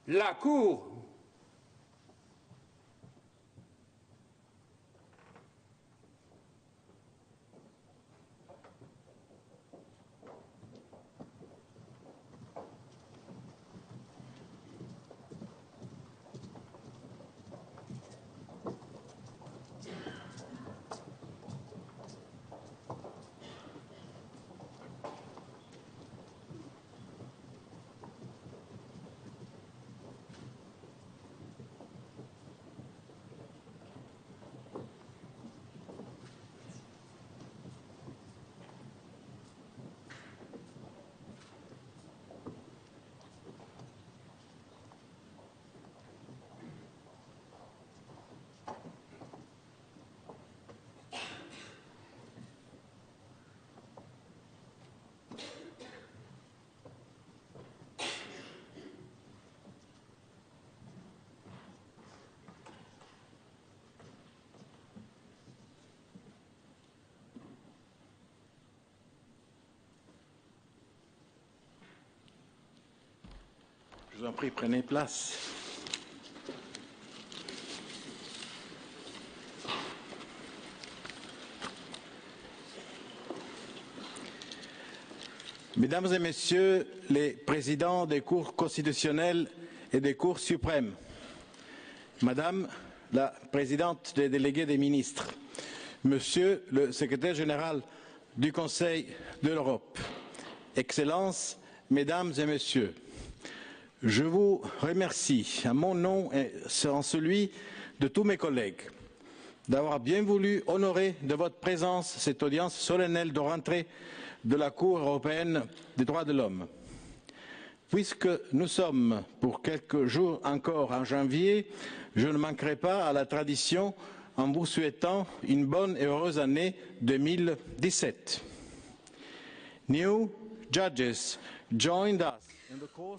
la Cour Je vous en prie, prenez place. Mesdames et Messieurs les présidents des cours constitutionnelles et des cours suprêmes, Madame la présidente des délégués des ministres, Monsieur le secrétaire général du Conseil de l'Europe, Excellences, Mesdames et Messieurs, je vous remercie à mon nom et en celui de tous mes collègues d'avoir bien voulu honorer de votre présence cette audience solennelle de rentrée de la Cour européenne des droits de l'homme. Puisque nous sommes pour quelques jours encore en janvier, je ne manquerai pas à la tradition en vous souhaitant une bonne et heureuse année 2017. New judges joined us.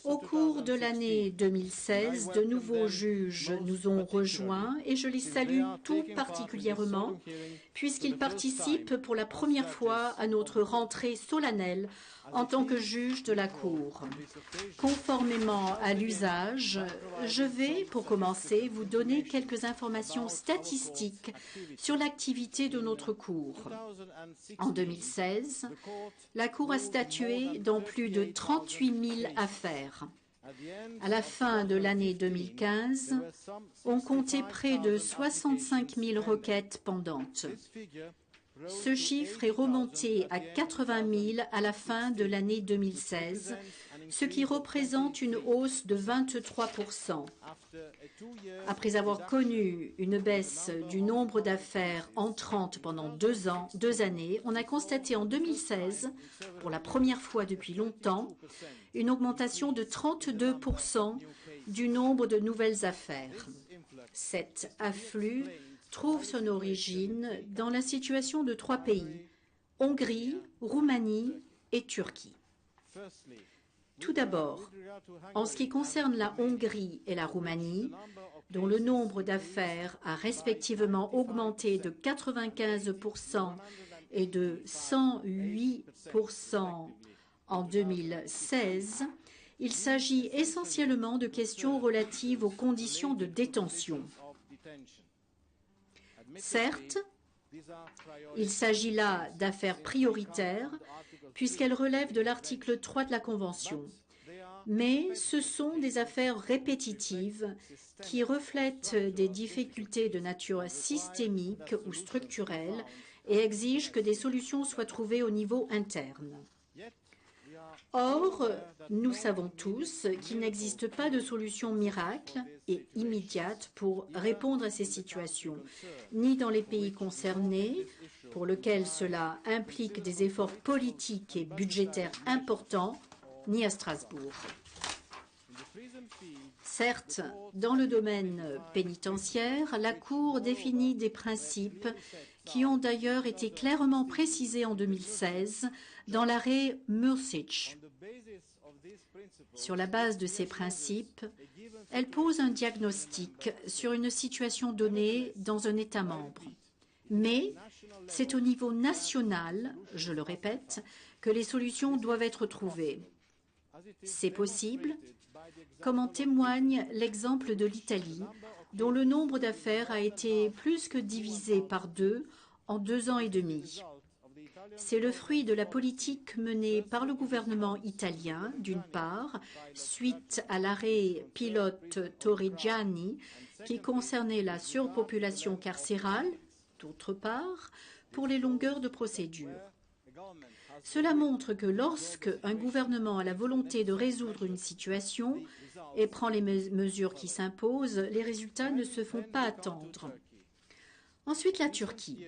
Au cours de l'année 2016, de nouveaux juges nous ont rejoints et je les salue tout particulièrement puisqu'ils participent pour la première fois à notre rentrée solennelle en tant que juge de la Cour. Conformément à l'usage, je vais, pour commencer, vous donner quelques informations statistiques sur l'activité de notre Cour. En 2016, la Cour a statué dans plus de 38 000 affaires. À la fin de l'année 2015, on comptait près de 65 000 requêtes pendantes. Ce chiffre est remonté à 80 000 à la fin de l'année 2016, ce qui représente une hausse de 23%. Après avoir connu une baisse du nombre d'affaires entrantes pendant 2 années, on a constaté en 2016, pour la première fois depuis longtemps, une augmentation de 32% du nombre de nouvelles affaires. Cet afflux trouve son origine dans la situation de 3 pays, Hongrie, Roumanie et Turquie. Tout d'abord, en ce qui concerne la Hongrie et la Roumanie, dont le nombre d'affaires a respectivement augmenté de 95% et de 108% en 2016, il s'agit essentiellement de questions relatives aux conditions de détention. Certes, il s'agit là d'affaires prioritaires puisqu'elles relèvent de l'article 3 de la Convention. Mais ce sont des affaires répétitives qui reflètent des difficultés de nature systémique ou structurelle et exigent que des solutions soient trouvées au niveau interne. Or, nous savons tous qu'il n'existe pas de solution miracle et immédiate pour répondre à ces situations, ni dans les pays concernés, pour lesquels cela implique des efforts politiques et budgétaires importants, ni à Strasbourg. Certes, dans le domaine pénitentiaire, la Cour définit des principes qui ont d'ailleurs été clairement précisés en 2016 dans l'arrêt Mursic. Sur la base de ces principes, elle pose un diagnostic sur une situation donnée dans un État membre. Mais c'est au niveau national, je le répète, que les solutions doivent être trouvées. C'est possible comme en témoigne l'exemple de l'Italie, dont le nombre d'affaires a été plus que divisé par 2 en 2 ans et demi. C'est le fruit de la politique menée par le gouvernement italien, d'une part, suite à l'arrêt pilote Torrigiani, qui concernait la surpopulation carcérale, d'autre part, pour les longueurs de procédure. Cela montre que lorsque un gouvernement a la volonté de résoudre une situation et prend les mesures qui s'imposent, les résultats ne se font pas attendre. Ensuite, la Turquie.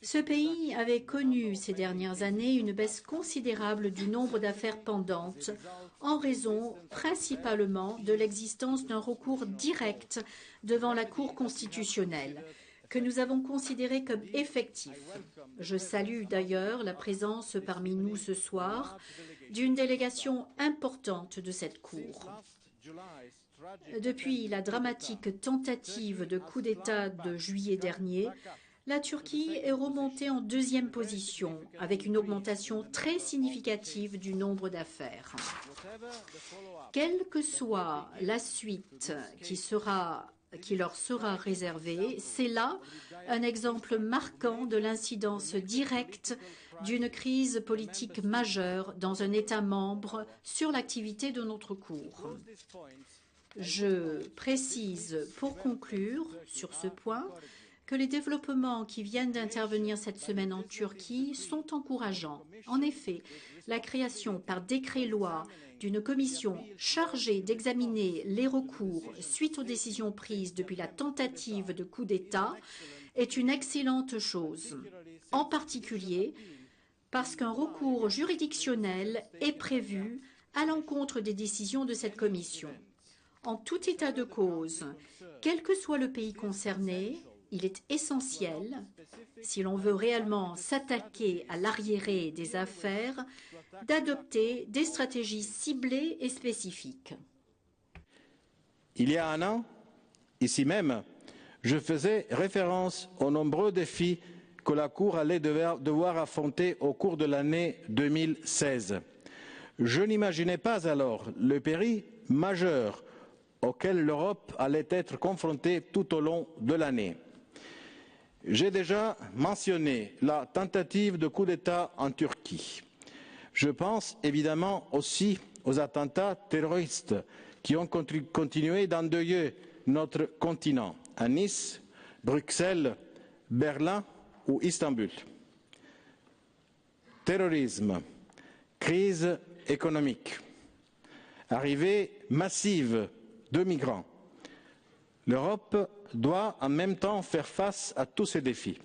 Ce pays avait connu ces dernières années une baisse considérable du nombre d'affaires pendantes en raison principalement de l'existence d'un recours direct devant la Cour constitutionnelle que nous avons considéré comme effectif. Je salue d'ailleurs la présence parmi nous ce soir d'une délégation importante de cette Cour. Depuis la dramatique tentative de coup d'État de juillet dernier, la Turquie est remontée en 2e position, avec une augmentation très significative du nombre d'affaires. Quelle que soit la suite qui leur sera réservée, c'est là un exemple marquant de l'incidence directe d'une crise politique majeure dans un État membre sur l'activité de notre Cour. Je précise pour conclure sur ce point que les développements qui viennent d'intervenir cette semaine en Turquie sont encourageants. En effet, la création par décret-loi d'une commission chargée d'examiner les recours suite aux décisions prises depuis la tentative de coup d'État est une excellente chose, en particulier parce qu'un recours juridictionnel est prévu à l'encontre des décisions de cette commission. En tout état de cause, quel que soit le pays concerné, il est essentiel, si l'on veut réellement s'attaquer à l'arriéré des affaires, d'adopter des stratégies ciblées et spécifiques. Il y a un an, ici même, je faisais référence aux nombreux défis que la Cour allait devoir affronter au cours de l'année 2016. Je n'imaginais pas alors le péril majeur auquel l'Europe allait être confrontée tout au long de l'année. J'ai déjà mentionné la tentative de coup d'État en Turquie. Je pense évidemment aussi aux attentats terroristes qui ont continué d'endeuiller notre continent, à Nice, Bruxelles, Berlin ou Istanbul. Terrorisme, crise économique, arrivée massive de migrants. L'Europe doit en même temps faire face à tous ces défis.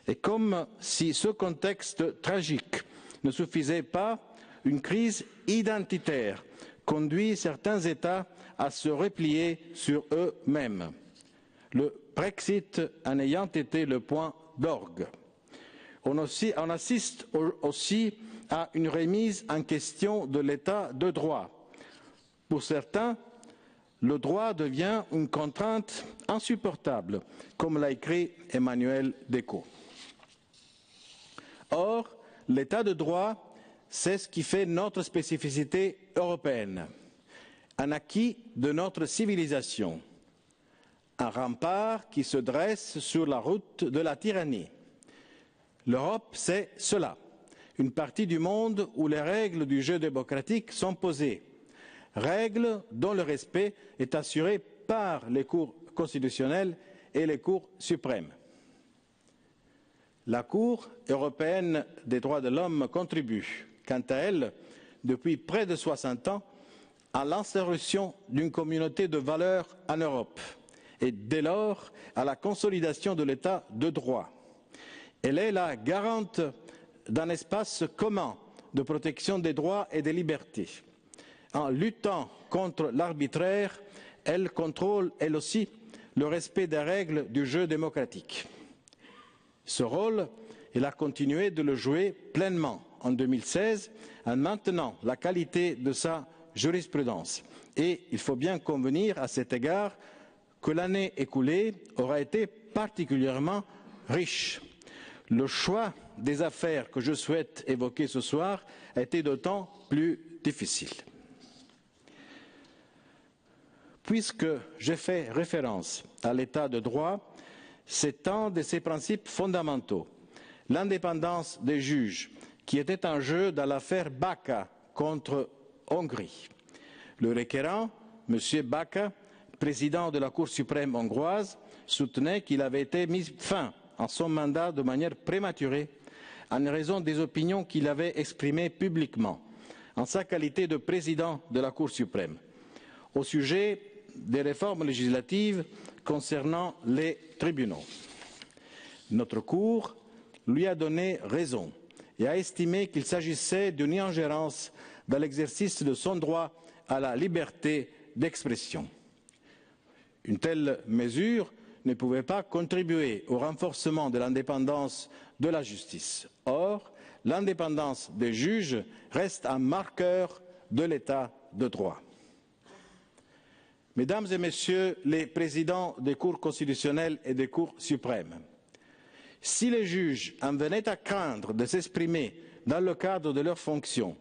Et comme si ce contexte tragique ne suffisait pas, une crise identitaire conduit certains États à se replier sur eux-mêmes. Le Brexit en ayant été le point d'orgue. On assiste aussi à une remise en question de l'état de droit. Pour certains, le droit devient une contrainte insupportable, comme l'a écrit Emmanuel Decaux. Or, l'état de droit, c'est ce qui fait notre spécificité européenne, un acquis de notre civilisation, un rempart qui se dresse sur la route de la tyrannie. L'Europe, c'est cela, une partie du monde où les règles du jeu démocratique sont posées, règles dont le respect est assuré par les cours constitutionnelles et les cours suprêmes. La Cour européenne des droits de l'homme contribue, quant à elle, depuis près de 60 ans, à l'instauration d'une communauté de valeurs en Europe et dès lors à la consolidation de l'état de droit. Elle est la garante d'un espace commun de protection des droits et des libertés. En luttant contre l'arbitraire, elle contrôle, elle aussi, le respect des règles du jeu démocratique. Ce rôle, elle a continué de le jouer pleinement en 2016 en maintenant la qualité de sa jurisprudence. Et il faut bien convenir à cet égard que l'année écoulée aura été particulièrement riche. Le choix des affaires que je souhaite évoquer ce soir a été d'autant plus difficile. Puisque j'ai fait référence à l'état de droit, c'est un de ses principes fondamentaux, l'indépendance des juges, qui était en jeu dans l'affaire Baka contre Hongrie. Le requérant, M. Baka, président de la Cour suprême hongroise, soutenait qu'il avait été mis fin à son mandat de manière prématurée en raison des opinions qu'il avait exprimées publiquement en sa qualité de président de la Cour suprême au sujet des réformes législatives concernant les tribunaux. Notre Cour lui a donné raison et a estimé qu'il s'agissait d'une ingérence dans l'exercice de son droit à la liberté d'expression. Une telle mesure ne pouvait pas contribuer au renforcement de l'indépendance de la justice. Or, l'indépendance des juges reste un marqueur de l'état de droit. Mesdames et Messieurs les présidents des cours constitutionnelles et des cours suprêmes, si les juges en venaient à craindre de s'exprimer dans le cadre de leurs fonctions,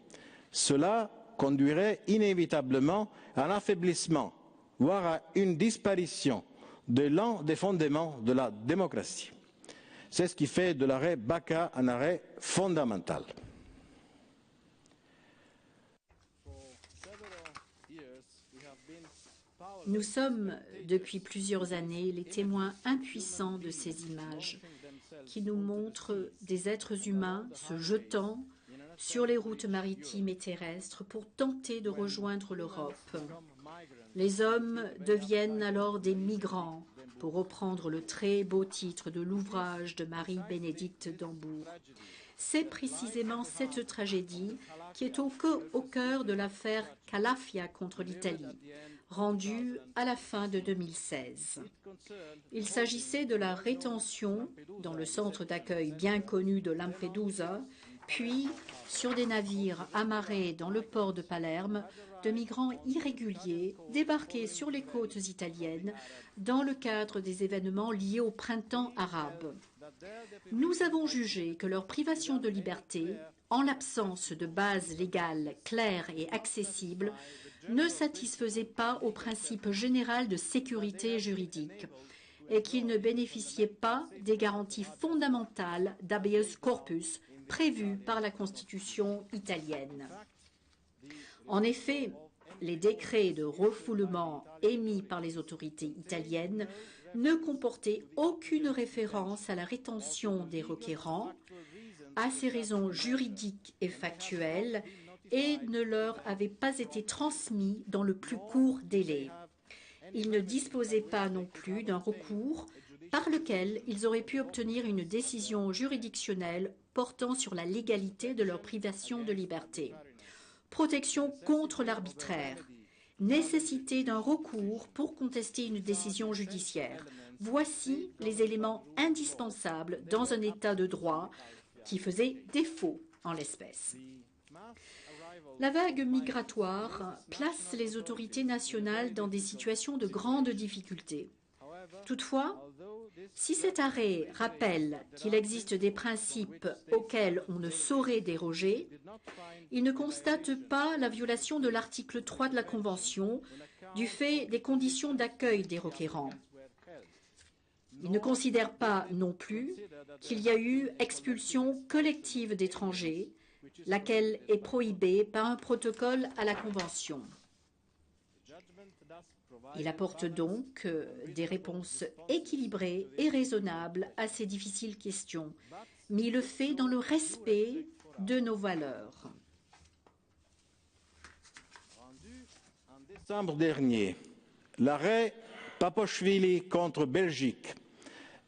cela conduirait inévitablement à un affaiblissement, voire à une disparition de l'un des fondements de la démocratie. C'est ce qui fait de l'arrêt Baka un arrêt fondamental. Nous sommes, depuis plusieurs années, les témoins impuissants de ces images qui nous montrent des êtres humains se jetant sur les routes maritimes et terrestres pour tenter de rejoindre l'Europe. Les hommes deviennent alors des migrants, pour reprendre le très beau titre de l'ouvrage de Marie-Bénédicte d'Hambourg. C'est précisément cette tragédie qui est au cœur de l'affaire Calafia contre l'Italie, rendue à la fin de 2016. Il s'agissait de la rétention dans le centre d'accueil bien connu de Lampedusa, puis sur des navires amarrés dans le port de Palerme, de migrants irréguliers débarqués sur les côtes italiennes dans le cadre des événements liés au printemps arabe. Nous avons jugé que leur privation de liberté, en l'absence de base légale claire et accessible, ne satisfaisait pas au principe général de sécurité juridique et qu'ils ne bénéficiaient pas des garanties fondamentales d'habeas corpus prévues par la Constitution italienne. En effet, les décrets de refoulement émis par les autorités italiennes ne comportaient aucune référence à la rétention des requérants, à ces raisons juridiques et factuelles, et ne leur avaient pas été transmis dans le plus court délai. Ils ne disposaient pas non plus d'un recours par lequel ils auraient pu obtenir une décision juridictionnelle portant sur la légalité de leur privation de liberté. Protection contre l'arbitraire, nécessité d'un recours pour contester une décision judiciaire. Voici les éléments indispensables dans un état de droit qui faisait défaut en l'espèce. La vague migratoire place les autorités nationales dans des situations de grande difficulté. Toutefois, si cet arrêt rappelle qu'il existe des principes auxquels on ne saurait déroger, il ne constate pas la violation de l'article 3 de la Convention du fait des conditions d'accueil des requérants. Il ne considère pas non plus qu'il y a eu expulsion collective d'étrangers, laquelle est prohibée par un protocole à la Convention. Il apporte donc des réponses équilibrées et raisonnables à ces difficiles questions, mais il le fait dans le respect de nos valeurs. En décembre dernier, l'arrêt Paposhvili contre Belgique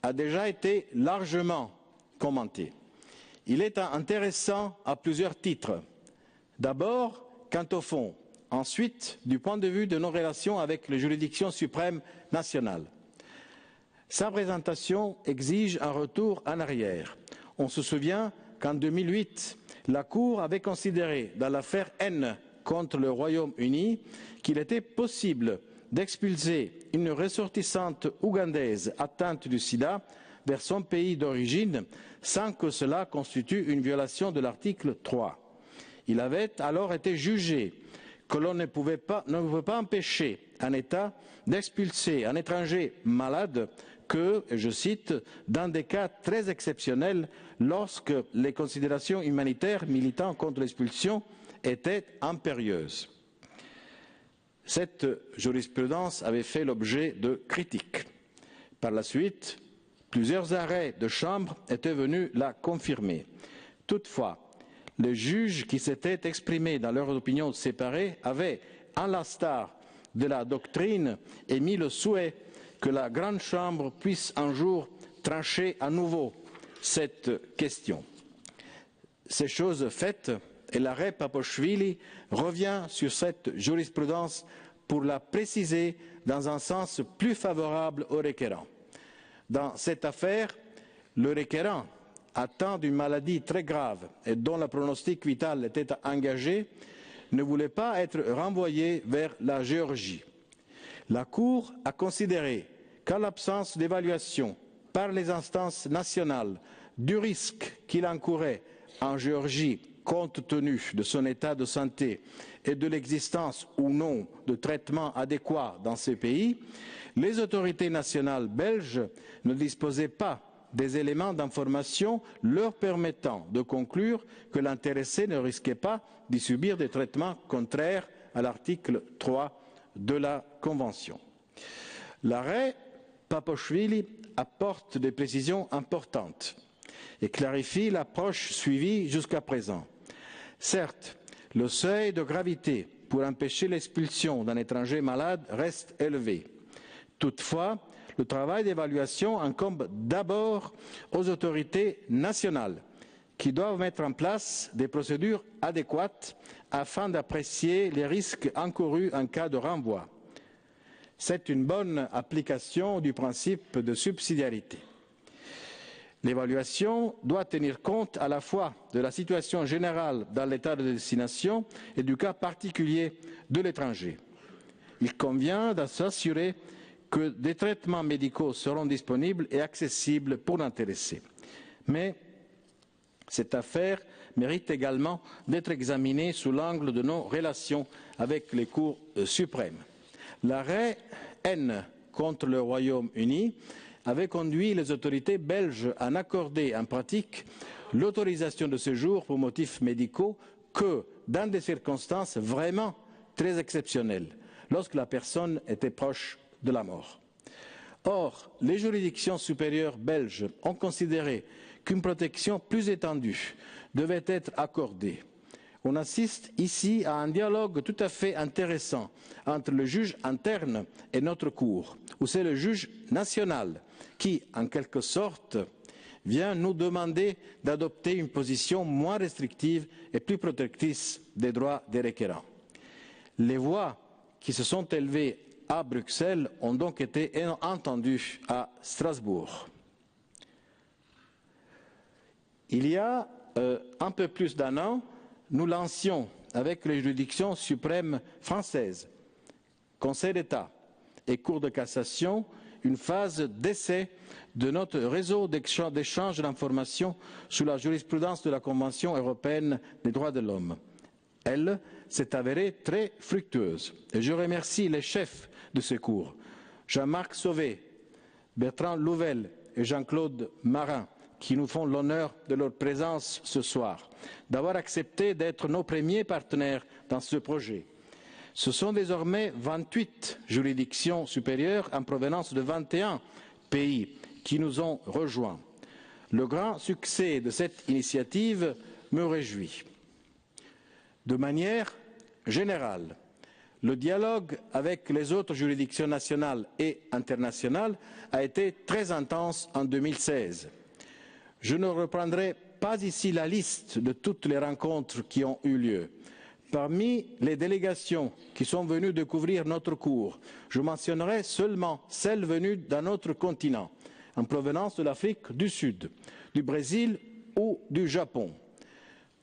a déjà été largement commenté. Il est intéressant à plusieurs titres. D'abord, quant au fond. Ensuite, du point de vue de nos relations avec les juridictions suprêmes nationales. Sa présentation exige un retour en arrière. On se souvient qu'en 2008, la Cour avait considéré dans l'affaire N contre le Royaume-Uni qu'il était possible d'expulser une ressortissante ougandaise atteinte du sida vers son pays d'origine sans que cela constitue une violation de l'article 3. Il avait alors été jugé que l'on ne pouvait pas empêcher un État d'expulser un étranger malade que, et je cite, dans des cas très exceptionnels, lorsque les considérations humanitaires militant contre l'expulsion étaient impérieuses. Cette jurisprudence avait fait l'objet de critiques. Par la suite, plusieurs arrêts de chambre étaient venus la confirmer. Toutefois, les juges qui s'étaient exprimés dans leurs opinions séparées avaient, à l'instar de la doctrine, émis le souhait que la Grande Chambre puisse un jour trancher à nouveau cette question. Ces choses faites, et l'arrêt Paposhvili revient sur cette jurisprudence pour la préciser dans un sens plus favorable au requérant. Dans cette affaire, le requérant, atteint d'une maladie très grave et dont le pronostic vital était engagé, ne voulait pas être renvoyé vers la Géorgie. La Cour a considéré qu'en l'absence d'évaluation par les instances nationales du risque qu'il encourait en Géorgie compte tenu de son état de santé et de l'existence ou non de traitements adéquats dans ce pays, les autorités nationales belges ne disposaient pas des éléments d'information leur permettant de conclure que l'intéressé ne risquait pas d'y subir des traitements contraires à l'article 3 de la Convention. L'arrêt Paposhvili apporte des précisions importantes et clarifie l'approche suivie jusqu'à présent. Certes, le seuil de gravité pour empêcher l'expulsion d'un étranger malade reste élevé. Toutefois, le travail d'évaluation incombe d'abord aux autorités nationales qui doivent mettre en place des procédures adéquates afin d'apprécier les risques encourus en cas de renvoi. C'est une bonne application du principe de subsidiarité. L'évaluation doit tenir compte à la fois de la situation générale dans l'état de destination et du cas particulier de l'étranger. Il convient de s'assurer que des traitements médicaux seront disponibles et accessibles pour l'intéressé. Mais cette affaire mérite également d'être examinée sous l'angle de nos relations avec les cours suprêmes. L'arrêt N contre le Royaume-Uni avait conduit les autorités belges à n'accorder en pratique l'autorisation de séjour pour motifs médicaux que dans des circonstances vraiment très exceptionnelles, lorsque la personne était proche de la mort. Or, les juridictions supérieures belges ont considéré qu'une protection plus étendue devait être accordée. On assiste ici à un dialogue tout à fait intéressant entre le juge interne et notre Cour, où c'est le juge national qui, en quelque sorte, vient nous demander d'adopter une position moins restrictive et plus protectrice des droits des requérants. Les voix qui se sont élevées à Bruxelles ont donc été entendues à Strasbourg. Il y a un peu plus d'un an, nous lancions avec les juridictions suprêmes françaises, Conseil d'État et Cour de cassation, une phase d'essai de notre réseau d'échange d'informations sur la jurisprudence de la Convention européenne des droits de l'homme. Elle s'est avérée très fructueuse et je remercie les chefs de ce cours, Jean-Marc Sauvé, Bertrand Louvel et Jean-Claude Marin, qui nous font l'honneur de leur présence ce soir, d'avoir accepté d'être nos premiers partenaires dans ce projet. Ce sont désormais 28 juridictions supérieures en provenance de 21 pays qui nous ont rejoints. Le grand succès de cette initiative me réjouit. De manière générale, le dialogue avec les autres juridictions nationales et internationales a été très intense en 2016. Je ne reprendrai pas ici la liste de toutes les rencontres qui ont eu lieu. Parmi les délégations qui sont venues découvrir notre cours, je mentionnerai seulement celles venues d'un autre continent, en provenance de l'Afrique du Sud, du Brésil ou du Japon.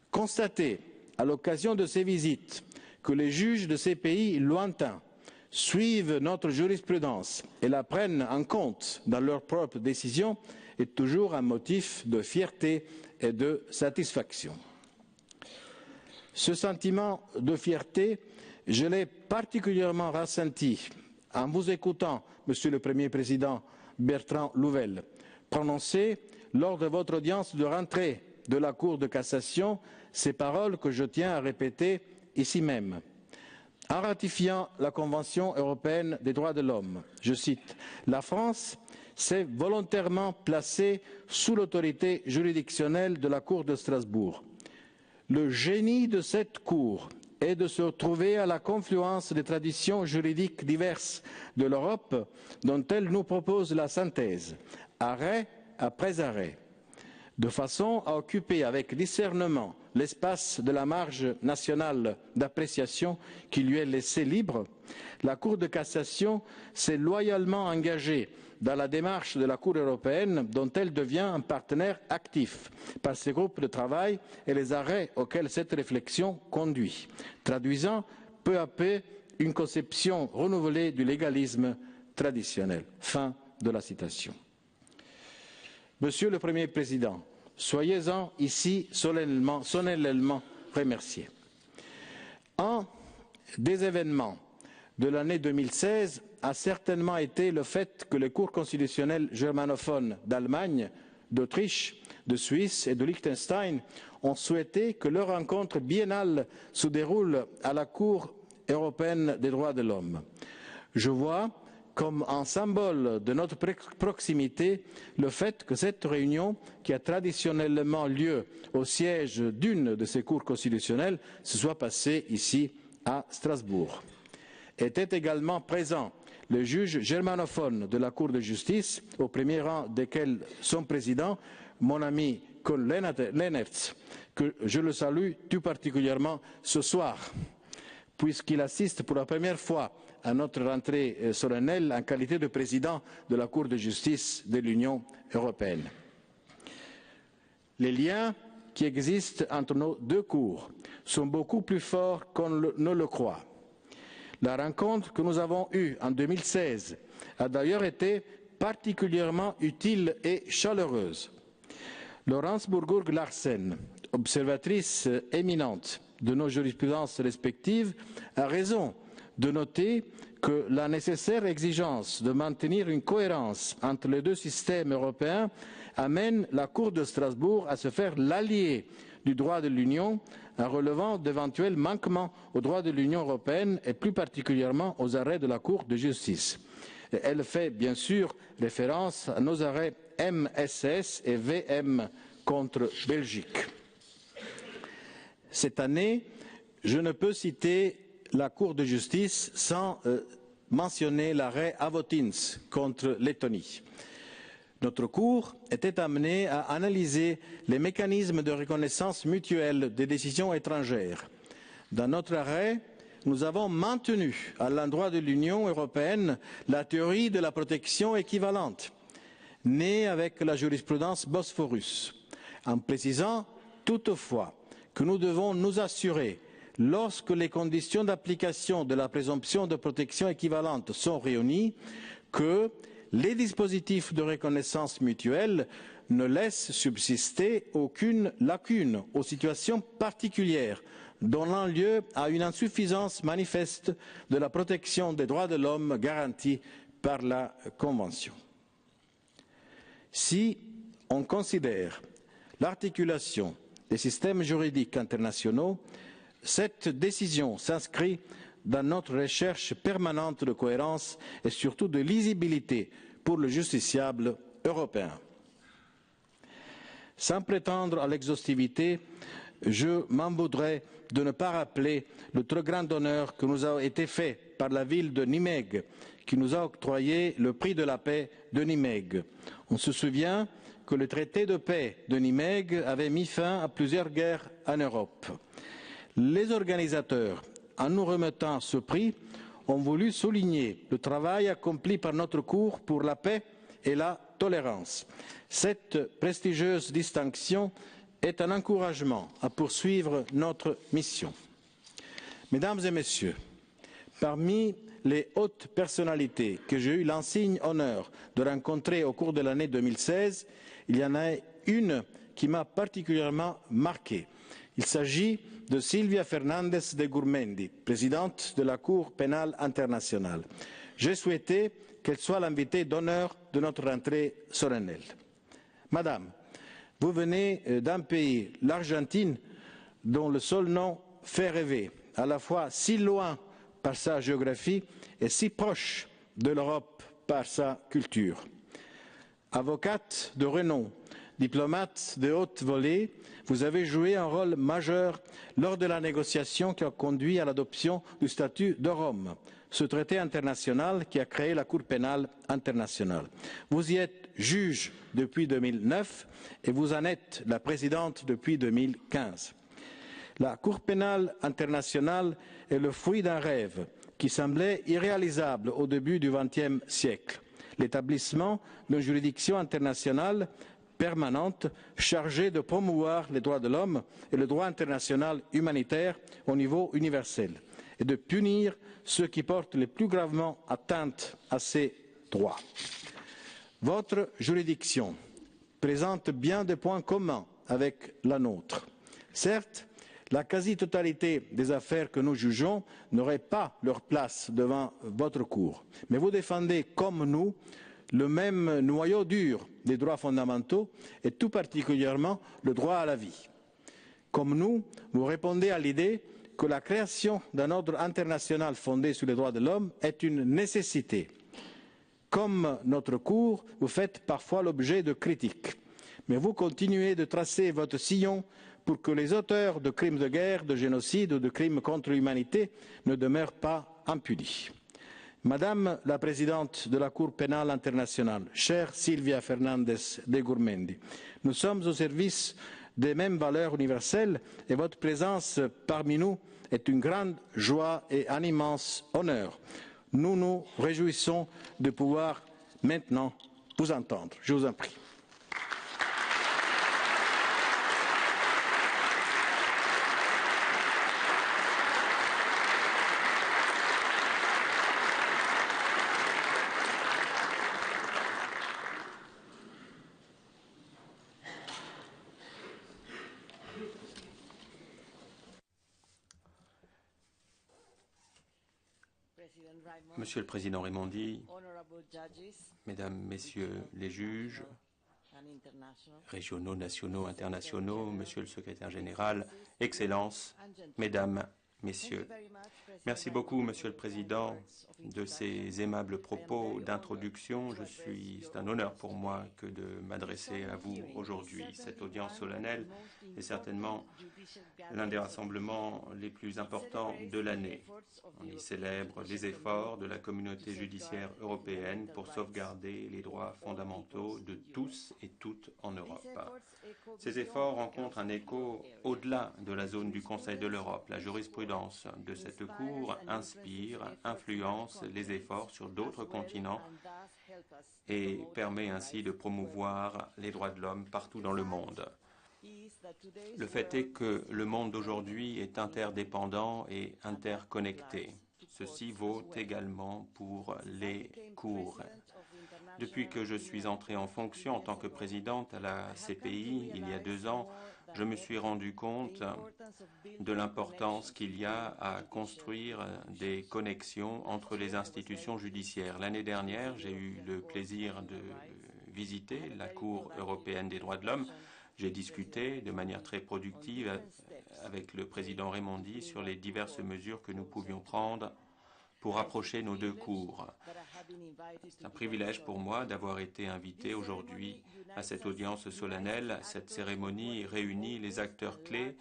Constater, à l'occasion de ces visites, que les juges de ces pays lointains suivent notre jurisprudence et la prennent en compte dans leurs propres décisions est toujours un motif de fierté et de satisfaction. Ce sentiment de fierté je l'ai particulièrement ressenti en vous écoutant, Monsieur le Premier Président Bertrand Louvel, prononcer lors de votre audience de rentrée de la Cour de cassation ces paroles que je tiens à répéter ici même. En ratifiant la Convention européenne des droits de l'homme, je cite, « La France s'est volontairement placée sous l'autorité juridictionnelle de la Cour de Strasbourg. Le génie de cette Cour est de se retrouver à la confluence des traditions juridiques diverses de l'Europe dont elle nous propose la synthèse, arrêt après arrêt. De façon à occuper avec discernement l'espace de la marge nationale d'appréciation qui lui est laissé libre, la Cour de cassation s'est loyalement engagée dans la démarche de la Cour européenne dont elle devient un partenaire actif par ses groupes de travail et les arrêts auxquels cette réflexion conduit, traduisant peu à peu une conception renouvelée du légalisme traditionnel. » Fin de la citation. Monsieur le Premier Président, soyez-en ici solennellement remercié. Un des événements de l'année 2016 a certainement été le fait que les cours constitutionnels germanophones d'Allemagne, d'Autriche, de Suisse et de Liechtenstein ont souhaité que leur rencontre biennale se déroule à la Cour européenne des droits de l'homme. Je vois comme un symbole de notre proximité le fait que cette réunion, qui a traditionnellement lieu au siège d'une de ces cours constitutionnelles, se soit passée ici à Strasbourg. Était également présent le juge germanophone de la Cour de justice, au premier rang desquels son président, mon ami Koen Lenaerts, que je le salue tout particulièrement ce soir, puisqu'il assiste pour la première fois à notre rentrée solennelle en qualité de président de la Cour de justice de l'Union européenne. Les liens qui existent entre nos deux cours sont beaucoup plus forts qu'on ne le croit. La rencontre que nous avons eue en 2016 a d'ailleurs été particulièrement utile et chaleureuse. Laurence Bourgourg-Larsen, observatrice éminente de nos jurisprudences respectives, a raison de noter que la nécessaire exigence de maintenir une cohérence entre les deux systèmes européens amène la Cour de Strasbourg à se faire l'allié du droit de l'Union en relevant d'éventuels manquements au droit de l'Union européenne et plus particulièrement aux arrêts de la Cour de justice. Et elle fait bien sûr référence à nos arrêts MSS et VM contre Belgique. Cette année, je ne peux citer la Cour de justice sans mentionner l'arrêt Avotins contre Lettonie. Notre Cour était amenée à analyser les mécanismes de reconnaissance mutuelle des décisions étrangères. Dans notre arrêt, nous avons maintenu à l'endroit de l'Union européenne la théorie de la protection équivalente, née avec la jurisprudence Bosphorus, en précisant toutefois que nous devons nous assurer, lorsque les conditions d'application de la présomption de protection équivalente sont réunies, que les dispositifs de reconnaissance mutuelle ne laissent subsister aucune lacune aux situations particulières donnant lieu à une insuffisance manifeste de la protection des droits de l'homme garantie par la Convention. Si on considère l'articulation des systèmes juridiques internationaux, cette décision s'inscrit dans notre recherche permanente de cohérence et surtout de lisibilité pour le justiciable européen. Sans prétendre à l'exhaustivité, je m'en voudrais de ne pas rappeler le très grand honneur que nous a été fait par la ville de Nimègue, qui nous a octroyé le prix de la paix de Nimègue. On se souvient que le traité de paix de Nimègue avait mis fin à plusieurs guerres en Europe. Les organisateurs, en nous remettant ce prix, ont voulu souligner le travail accompli par notre Cour pour la paix et la tolérance. Cette prestigieuse distinction est un encouragement à poursuivre notre mission. Mesdames et Messieurs, parmi les hautes personnalités que j'ai eu l'insigne honneur de rencontrer au cours de l'année 2016, il y en a une qui m'a particulièrement marqué, Il s'agit de Silvia Fernandez de Gurmendi, présidente de la Cour pénale internationale. J'ai souhaité qu'elle soit l'invitée d'honneur de notre rentrée solennelle. Madame, vous venez d'un pays, l'Argentine, dont le seul nom fait rêver, à la fois si loin par sa géographie et si proche de l'Europe par sa culture. Avocate de renom, diplomate de haute volée, vous avez joué un rôle majeur lors de la négociation qui a conduit à l'adoption du statut de Rome, ce traité international qui a créé la Cour pénale internationale. Vous y êtes juge depuis 2009 et vous en êtes la présidente depuis 2015. La Cour pénale internationale est le fruit d'un rêve qui semblait irréalisable au début du XXe siècle, l'établissement d'une juridiction internationale permanente chargée de promouvoir les droits de l'homme et le droit international humanitaire au niveau universel et de punir ceux qui portent le plus gravement atteinte à ces droits. Votre juridiction présente bien des points communs avec la nôtre. Certes, la quasi-totalité des affaires que nous jugeons n'auraient pas leur place devant votre Cour, mais vous défendez, comme nous, le même noyau dur des droits fondamentaux et tout particulièrement le droit à la vie. Comme nous, vous répondez à l'idée que la création d'un ordre international fondé sur les droits de l'homme est une nécessité. Comme notre Cour, vous faites parfois l'objet de critiques, mais vous continuez de tracer votre sillon pour que les auteurs de crimes de guerre, de génocide ou de crimes contre l'humanité ne demeurent pas impunis. Madame la présidente de la Cour pénale internationale, chère Silvia Fernandez de Gurmendi, nous sommes au service des mêmes valeurs universelles et votre présence parmi nous est une grande joie et un immense honneur. Nous nous réjouissons de pouvoir maintenant vous entendre. Je vous en prie. Monsieur le Président Raimondi, Mesdames, Messieurs les juges, régionaux, nationaux, internationaux, Monsieur le Secrétaire général, Excellences, Mesdames, Messieurs. Merci beaucoup, Monsieur le Président, de ces aimables propos d'introduction. C'est un honneur pour moi que de m'adresser à vous aujourd'hui. Cette audience solennelle est certainement l'un des rassemblements les plus importants de l'année. On y célèbre les efforts de la communauté judiciaire européenne pour sauvegarder les droits fondamentaux de tous et toutes en Europe. Ces efforts rencontrent un écho au-delà de la zone du Conseil de l'Europe. La jurisprudence de cette Cour inspire, influence les efforts sur d'autres continents et permet ainsi de promouvoir les droits de l'homme partout dans le monde. Le fait est que le monde d'aujourd'hui est interdépendant et interconnecté. Ceci vaut également pour les cours. Depuis que je suis entrée en fonction en tant que présidente à la CPI il y a 2 ans, je me suis rendu compte de l'importance qu'il y a à construire des connexions entre les institutions judiciaires. L'année dernière, j'ai eu le plaisir de visiter la Cour européenne des droits de l'homme. J'ai discuté de manière très productive avec le président Raimondi sur les diverses mesures que nous pouvions prendre pour rapprocher nos 2 cours. C'est un privilège pour moi d'avoir été invité aujourd'hui à cette audience solennelle. Cette cérémonie réunit les acteurs clés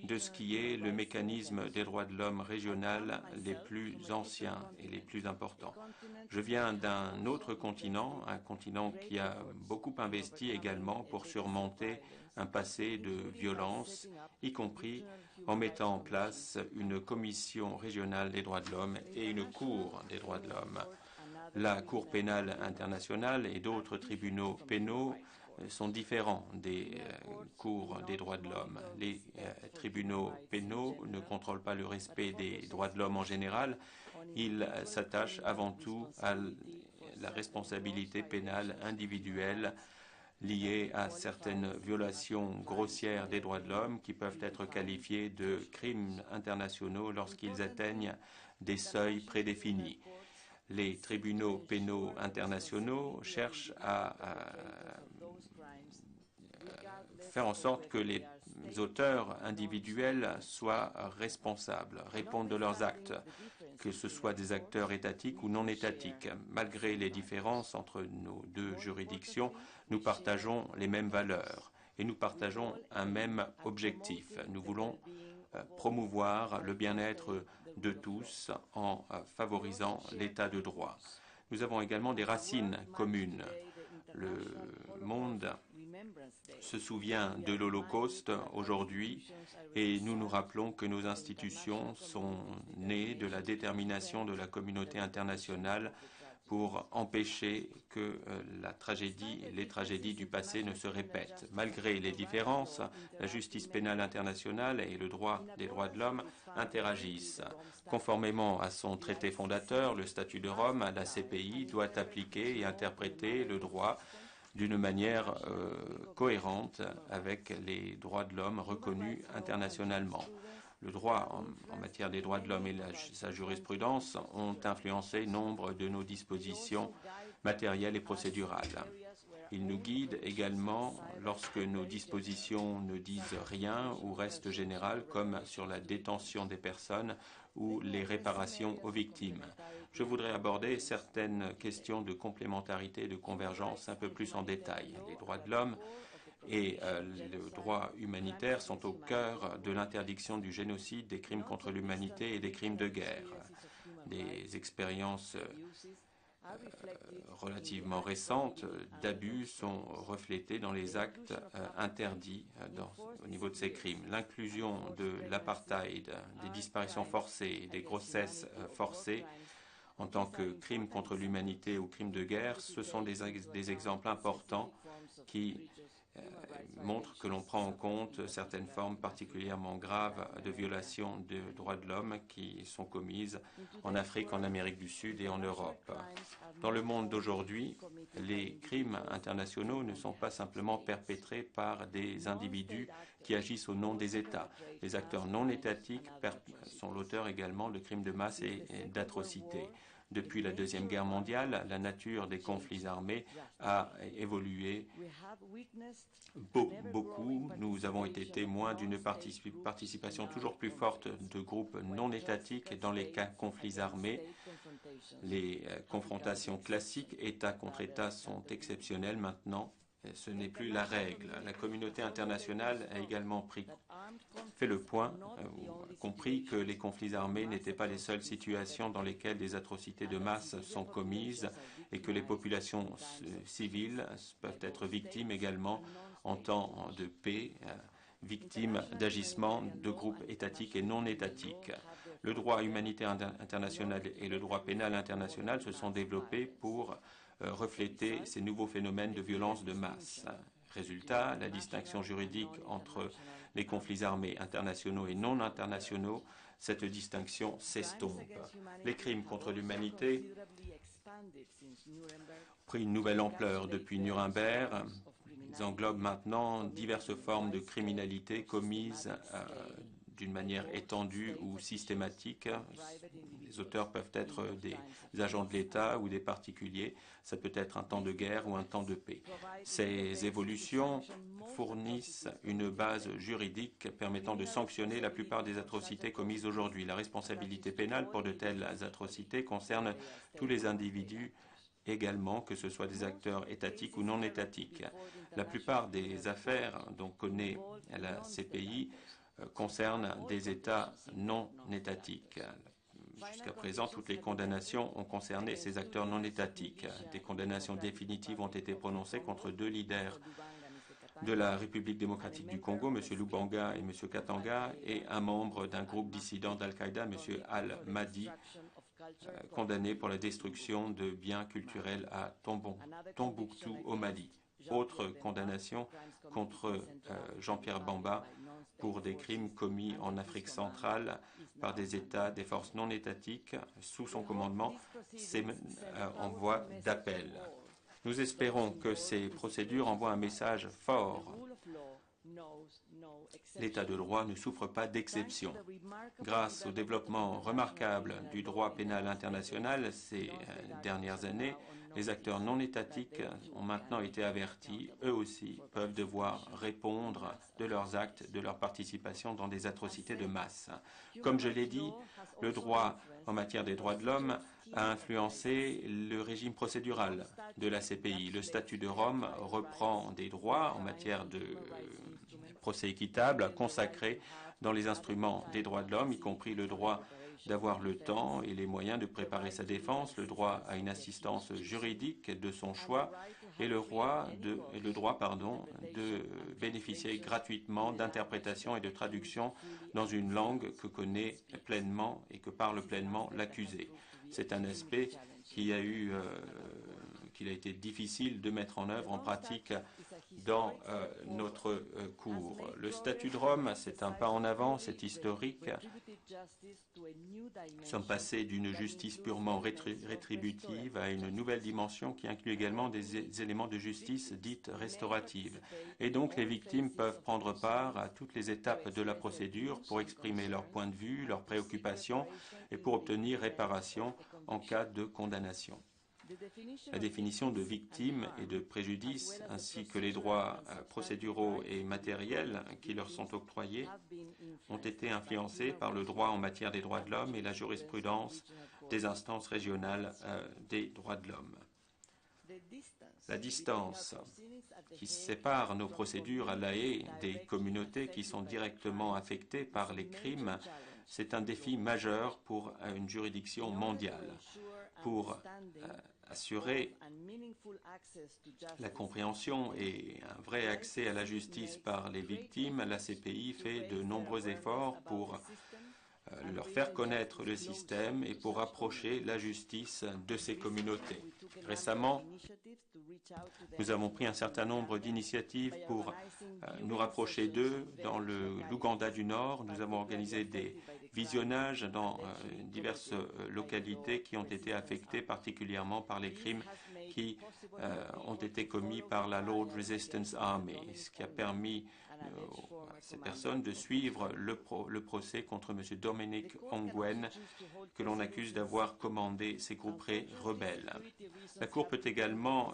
de ce qui est le mécanisme des droits de l'homme régional les plus anciens et les plus importants. Je viens d'un autre continent, un continent qui a beaucoup investi également pour surmonter un passé de violence, y compris en mettant en place une commission régionale des droits de l'homme et une cour des droits de l'homme. La Cour pénale internationale et d'autres tribunaux pénaux sont différents des cours des droits de l'homme. Les tribunaux pénaux ne contrôlent pas le respect des droits de l'homme en général. Ils s'attachent avant tout à la responsabilité pénale individuelle liés à certaines violations grossières des droits de l'homme qui peuvent être qualifiées de crimes internationaux lorsqu'ils atteignent des seuils prédéfinis. Les tribunaux pénaux internationaux cherchent à faire en sorte que les auteurs individuels soient responsables, répondent de leurs actes, que ce soit des acteurs étatiques ou non étatiques. Malgré les différences entre nos deux juridictions, nous partageons les mêmes valeurs et nous partageons un même objectif. Nous voulons promouvoir le bien-être de tous en favorisant l'état de droit. Nous avons également des racines communes. Le monde se souvient de l'Holocauste aujourd'hui et nous nous rappelons que nos institutions sont nées de la détermination de la communauté internationale pour empêcher que les tragédies du passé ne se répètent. Malgré les différences, la justice pénale internationale et le droit des droits de l'homme interagissent. Conformément à son traité fondateur, le statut de Rome, la CPI doit appliquer et interpréter le droit d'une manière cohérente avec les droits de l'homme reconnus internationalement. Le droit en matière des droits de l'homme et sa jurisprudence ont influencé nombre de nos dispositions matérielles et procédurales. Ils nous guident également lorsque nos dispositions ne disent rien ou restent générales, comme sur la détention des personnes ou les réparations aux victimes. Je voudrais aborder certaines questions de complémentarité et de convergence un peu plus en détail. Les droits de l'homme et le droit humanitaire sont au cœur de l'interdiction du génocide, des crimes contre l'humanité et des crimes de guerre. Des expériences relativement récentes d'abus sont reflétées dans les actes interdits au niveau de ces crimes. L'inclusion de l'apartheid, des disparitions forcées et des grossesses forcées en tant que crimes contre l'humanité ou crimes de guerre, ce sont des exemples importants qui montrent que l'on prend en compte certaines formes particulièrement graves de violations des droits de l'homme qui sont commises en Afrique, en Amérique du Sud et en Europe. Dans le monde d'aujourd'hui, les crimes internationaux ne sont pas simplement perpétrés par des individus qui agissent au nom des États. Les acteurs non étatiques sont l'auteur également de crimes de masse et d'atrocités. Depuis la Deuxième Guerre mondiale, la nature des conflits armés a évolué beaucoup. Nous avons été témoins d'une participation toujours plus forte de groupes non étatiques dans les conflits armés. Les confrontations classiques, État contre État, sont exceptionnelles maintenant. Ce n'est plus la règle. La communauté internationale a également fait le point, compris que les conflits armés n'étaient pas les seules situations dans lesquelles des atrocités de masse sont commises et que les populations civiles peuvent être victimes également en temps de paix, victimes d'agissements de groupes étatiques et non étatiques. Le droit humanitaire international et le droit pénal international se sont développés pour refléter ces nouveaux phénomènes de violence de masse. Résultat, la distinction juridique entre les conflits armés internationaux et non internationaux, cette distinction s'estompe. Les crimes contre l'humanité ont pris une nouvelle ampleur depuis Nuremberg. Ils englobent maintenant diverses formes de criminalité commises d'une manière étendue ou systématique. Les auteurs peuvent être des agents de l'État ou des particuliers. Ça peut être un temps de guerre ou un temps de paix. Ces évolutions fournissent une base juridique permettant de sanctionner la plupart des atrocités commises aujourd'hui. La responsabilité pénale pour de telles atrocités concerne tous les individus également, que ce soit des acteurs étatiques ou non étatiques. La plupart des affaires dont connaît la CPI concernent des États non étatiques. Jusqu'à présent, toutes les condamnations ont concerné ces acteurs non étatiques. Des condamnations définitives ont été prononcées contre deux leaders de la République démocratique du Congo, M. Lubanga et M. Katanga, et un membre d'un groupe dissident d'Al-Qaïda, M. Al-Mahdi, condamné pour la destruction de biens culturels à Tombouctou au Mali. Autre condamnation contre Jean-Pierre Bamba pour des crimes commis en Afrique centrale par des États, des forces non étatiques sous son commandement, c'est en voie d'appel. Nous espérons que ces procédures envoient un message fort. L'État de droit ne souffre pas d'exception. Grâce au développement remarquable du droit pénal international ces dernières années, les acteurs non étatiques ont maintenant été avertis. Eux aussi peuvent devoir répondre de leurs actes, de leur participation dans des atrocités de masse. Comme je l'ai dit, le droit en matière des droits de l'homme a influencé le régime procédural de la CPI. Le statut de Rome reprend des droits en matière de procès équitable consacrés dans les instruments des droits de l'homme, y compris le droit d'avoir le temps et les moyens de préparer sa défense, le droit à une assistance juridique de son choix et le droit de bénéficier gratuitement d'interprétation et de traduction dans une langue que connaît pleinement et que parle pleinement l'accusé. C'est un aspect qu'il a été difficile de mettre en œuvre en pratique dans notre cours. Le statut de Rome, c'est un pas en avant, c'est historique. Nous sommes passés d'une justice purement rétributive à une nouvelle dimension qui inclut également des éléments de justice dite restaurative. Et donc les victimes peuvent prendre part à toutes les étapes de la procédure pour exprimer leur point de vue, leurs préoccupations et pour obtenir réparation en cas de condamnation. La définition de victime et de préjudice, ainsi que les droits procéduraux et matériels qui leur sont octroyés, ont été influencés par le droit en matière des droits de l'homme et la jurisprudence des instances régionales des droits de l'homme. La distance qui sépare nos procédures à La Haye des communautés qui sont directement affectées par les crimes, c'est un défi majeur pour une juridiction mondiale. Pour assurer la compréhension et un vrai accès à la justice par les victimes, la CPI fait de nombreux efforts pour leur faire connaître le système et pour rapprocher la justice de ces communautés. Récemment, nous avons pris un certain nombre d'initiatives pour nous rapprocher d'eux. Dans l'Ouganda du Nord, nous avons organisé des visionnages dans diverses localités qui ont été affectées particulièrement par les crimes qui ont été commis par la Lord Resistance Army, ce qui a permis à ces personnes de suivre le procès contre M. Dominic Ongwen, que l'on accuse d'avoir commandé ces groupes rebelles. La Cour peut également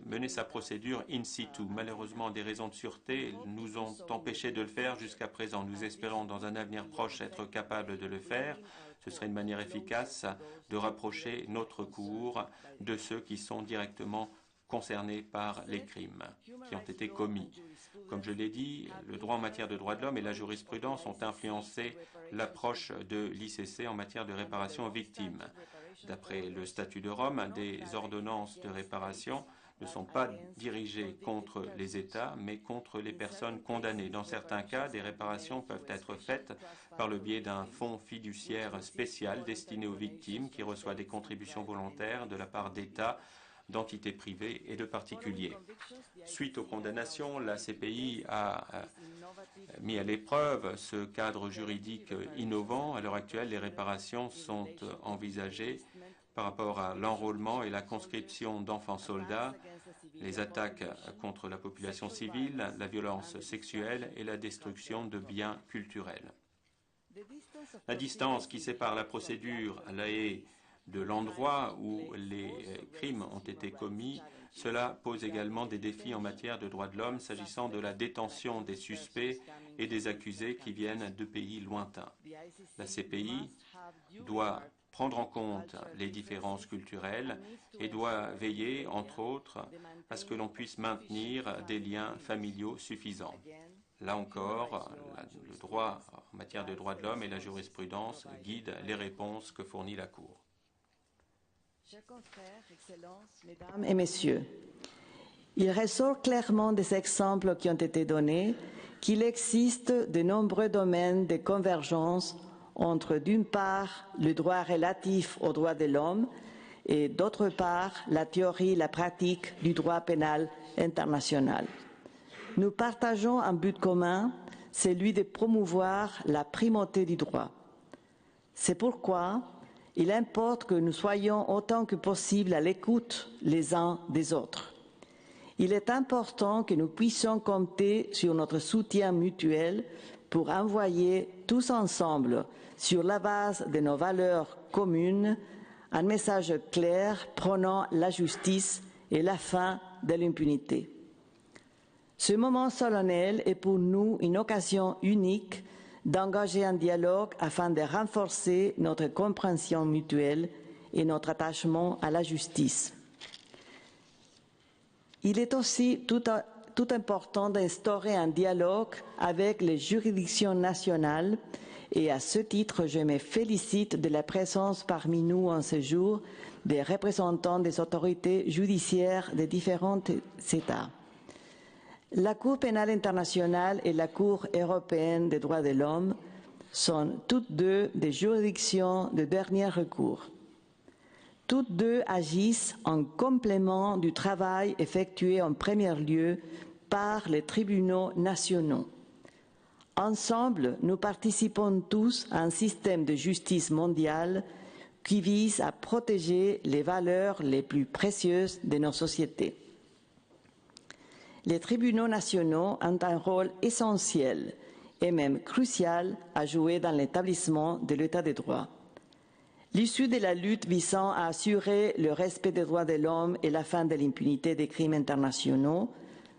mener sa procédure in situ. Malheureusement, des raisons de sûreté nous ont empêchés de le faire jusqu'à présent. Nous espérons dans un avenir proche être capables de le faire. Ce serait une manière efficace de rapprocher notre Cour de ceux qui sont directement concernés par les crimes qui ont été commis. Comme je l'ai dit, le droit en matière de droits de l'homme et la jurisprudence ont influencé l'approche de l'ICC en matière de réparation aux victimes. D'après le statut de Rome, des ordonnances de réparation ne sont pas dirigées contre les États, mais contre les personnes condamnées. Dans certains cas, des réparations peuvent être faites par le biais d'un fonds fiduciaire spécial destiné aux victimes qui reçoit des contributions volontaires de la part d'États, d'entités privées et de particuliers. Suite aux condamnations, la CPI a mis à l'épreuve ce cadre juridique innovant. À l'heure actuelle, les réparations sont envisagées par rapport à l'enrôlement et la conscription d'enfants soldats, les attaques contre la population civile, la violence sexuelle et la destruction de biens culturels. La distance qui sépare la procédure à La Haye de l'endroit où les crimes ont été commis, cela pose également des défis en matière de droits de l'homme s'agissant de la détention des suspects et des accusés qui viennent de pays lointains. La CPI doit prendre en compte les différences culturelles et doit veiller, entre autres, à ce que l'on puisse maintenir des liens familiaux suffisants. Là encore, le droit en matière de droits de l'homme et la jurisprudence guident les réponses que fournit la Cour. Chers confrères, Excellences, Mesdames et Messieurs, il ressort clairement des exemples qui ont été donnés qu'il existe de nombreux domaines de convergence entre, d'une part, le droit relatif aux droits de l'homme et, d'autre part, la théorie et la pratique du droit pénal international. Nous partageons un but commun, celui de promouvoir la primauté du droit. C'est pourquoi Il importe que nous soyons autant que possible à l'écoute les uns des autres. Il est important que nous puissions compter sur notre soutien mutuel pour envoyer tous ensemble, sur la base de nos valeurs communes, un message clair prônant la justice et la fin de l'impunité. Ce moment solennel est pour nous une occasion unique d'engager un dialogue afin de renforcer notre compréhension mutuelle et notre attachement à la justice. Il est aussi tout important d'instaurer un dialogue avec les juridictions nationales et à ce titre, je me félicite de la présence parmi nous en ce jour des représentants des autorités judiciaires des différents États. La Cour pénale internationale et la Cour européenne des droits de l'homme sont toutes deux des juridictions de dernier recours. Toutes deux agissent en complément du travail effectué en premier lieu par les tribunaux nationaux. Ensemble, nous participons tous à un système de justice mondiale qui vise à protéger les valeurs les plus précieuses de nos sociétés. Les tribunaux nationaux ont un rôle essentiel et même crucial à jouer dans l'établissement de l'état de droit. L'issue de la lutte visant à assurer le respect des droits de l'homme et la fin de l'impunité des crimes internationaux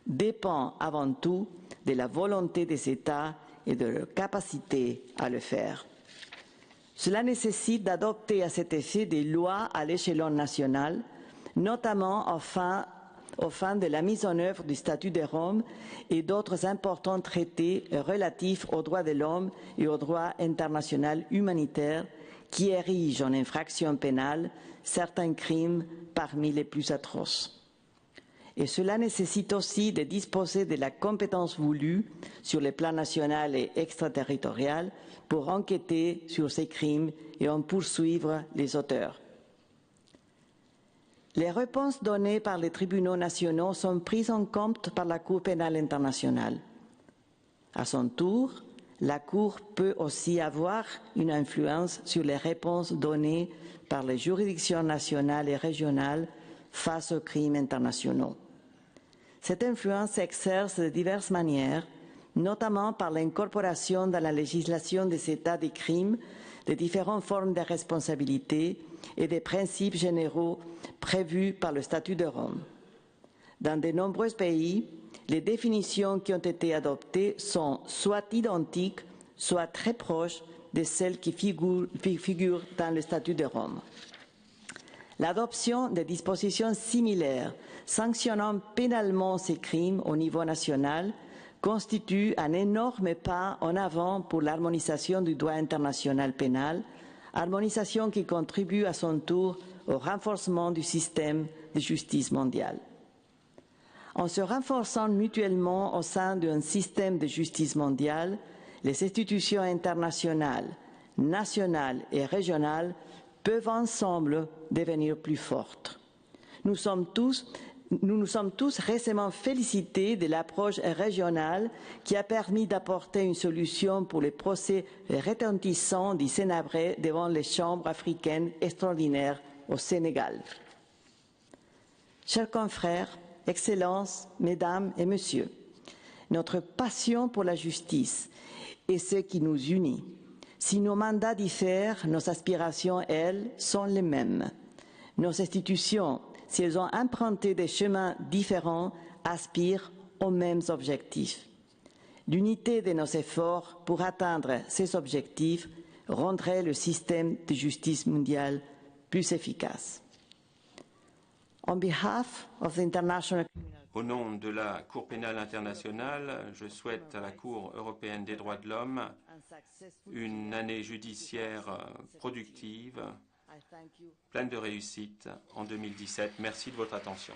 dépend avant tout de la volonté des États et de leur capacité à le faire. Cela nécessite d'adopter à cet effet des lois à l'échelon national, notamment aux fins de la mise en œuvre du statut de Rome et d'autres importants traités relatifs aux droits de l'homme et au droit international humanitaire qui érigent en infraction pénale certains crimes parmi les plus atroces. Et cela nécessite aussi de disposer de la compétence voulue sur les plans national et extraterritorial pour enquêter sur ces crimes et en poursuivre les auteurs. Les réponses données par les tribunaux nationaux sont prises en compte par la Cour pénale internationale. À son tour, la Cour peut aussi avoir une influence sur les réponses données par les juridictions nationales et régionales face aux crimes internationaux. Cette influence s'exerce de diverses manières, notamment par l'incorporation dans la législation des États des crimes de différentes formes de responsabilité et des principes généraux prévus par le statut de Rome. Dans de nombreux pays, les définitions qui ont été adoptées sont soit identiques, soit très proches de celles qui figurent dans le statut de Rome. L'adoption de dispositions similaires sanctionnant pénalement ces crimes au niveau national constitue un énorme pas en avant pour l'harmonisation du droit international pénal, harmonisation qui contribue à son tour au renforcement du système de justice mondiale. En se renforçant mutuellement au sein d'un système de justice mondiale, les institutions internationales, nationales et régionales peuvent ensemble devenir plus fortes. Nous nous sommes tous récemment félicités de l'approche régionale qui a permis d'apporter une solution pour les procès retentissants du Sénabré devant les chambres africaines extraordinaires au Sénégal. Chers confrères, Excellences, Mesdames et Messieurs, notre passion pour la justice est ce qui nous unit. Si nos mandats diffèrent, nos aspirations, elles, sont les mêmes. Nos institutions, si elles ont emprunté des chemins différents, aspirent aux mêmes objectifs. L'unité de nos efforts pour atteindre ces objectifs rendrait le système de justice mondiale plus efficace. On behalf of the International Au nom de la Cour pénale internationale, je souhaite à la Cour européenne des droits de l'homme une année judiciaire productive, pleine de réussite en 2017. Merci de votre attention.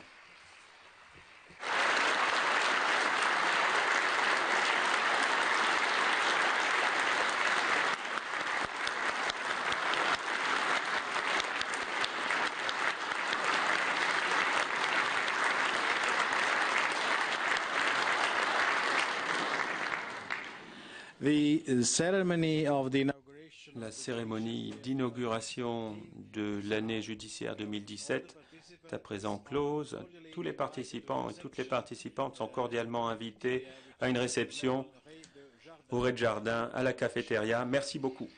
The ceremony of the inauguration La cérémonie d'inauguration de l'année judiciaire 2017 est à présent close. Tous les participants et toutes les participantes sont cordialement invités à une réception au rez-de-jardin, à la cafétéria. Merci beaucoup.